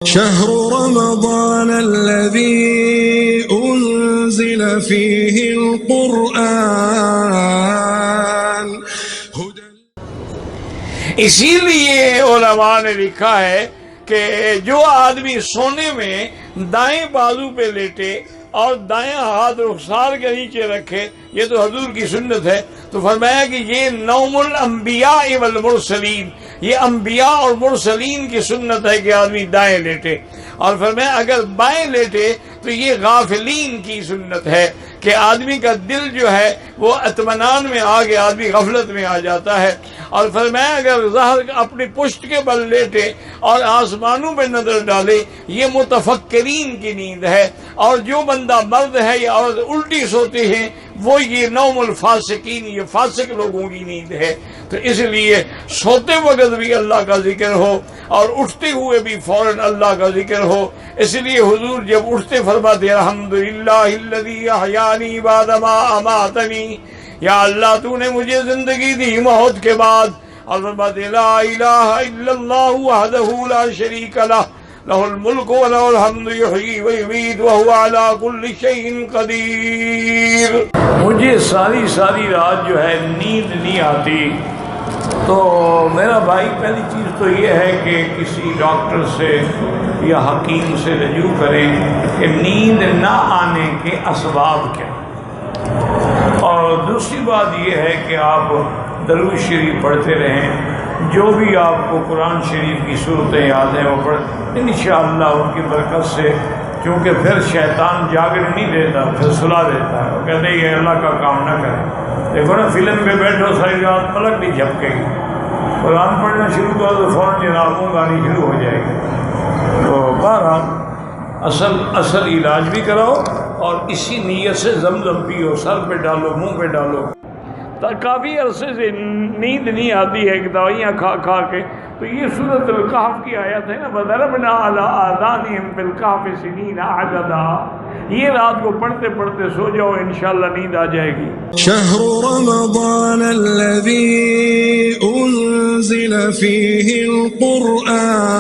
شهر رمضان الذي أنزل فيه القرآن اسی لیے علماء نے لکھا ہے کہ جو آدمی سونے میں دائیں بازو پہ لیٹے اور دائیں ہاتھ رخسار کے نیچے رکھے، یہ تو حضور کی سنت ہے، تو فرمایا کہ یہ نوم الانبیاء والمرسلین، یہ انبیاء اور مرسلین کی سنت ہے کہ آدمی دائیں لیٹے، اور فرمایا اگر بائیں لیٹے تو یہ غافلین کی سنت ہے کہ آدمی کا دل جو ہے وہ اطمینان میں آگے آدمی غفلت میں آ جاتا ہے، اور فرمایا اگر ظہر اپنی پشت کے بل لیٹے اور آسمانوں پہ نظر ڈالے یہ متفکرین کی نیند ہے، اور جو بندہ مرد ہے یا عورت الٹی سوتے ہیں وہ یہ نوم الفاسقین، یہ فاسق لوگوں کی نیند ہے۔ تو اس لیے سوتے وقت بھی اللہ کا ذکر ہو اور اٹھتے ہوئے بھی فوراً اللہ کا ذکر ہو۔ اس لیے حضور جب اٹھتے فرماتے الحمدللہ الذی احیانی بعد ما اماتنی، یا اللہ تو نے مجھے زندگی دی موت کے بعد، اور فرماتے لا الہ الا اللہ وحدہ لا شریک لہ لہ الملک ولہ الحمد یحیی ویمیت وہو علی کل شیء قدیر۔ مجھے ساری رات جو ہے نیند نہیں آتی، تو میرا بھائی پہلی چیز تو یہ ہے کہ کسی ڈاکٹر سے یا حکیم سے رجوع کریں کہ نیند نہ آنے کے اسباب کیا، اور دوسری بات یہ ہے کہ آپ درود شریف پڑھتے رہیں، جو بھی آپ کو قرآن شریف کی صورتیں یاد ہیں وہ پڑھ، انشاءاللہ ان کی برکت سے، کیونکہ پھر شیطان جاگنے نہیں دیتا، پھر سلا دیتا ہے، وہ کہتے ہیں یہ اللہ کا کام نہ کرے۔ دیکھو نا فلم پہ بیٹھو ساری رات پلک نہیں جھپکے گی، قرآن پڑھنا شروع کرو تو فوراً جنابوں گانی شروع ہو جائے گی۔ تو بہرحال اصل علاج بھی کراؤ اور اسی نیت سے زمزم پیو، سر پہ ڈالو، منہ پہ ڈالو۔ کافی عرصے سے نیند نہیں آتی ہے کہ دوائیاں کھا کے، تو یہ سورۃ الکہف کی آیت ہے نا وَضَرَبْنَا عَلَىٰ آذَانِهِمْ فِي الْكَهْفِ سِنِينَ عَدَدًا، یہ رات کو پڑھتے پڑھتے سو جاؤ، انشاءاللہ نیند آ جائے گی۔ شهر رمضان الذي أنزل فيه القرآن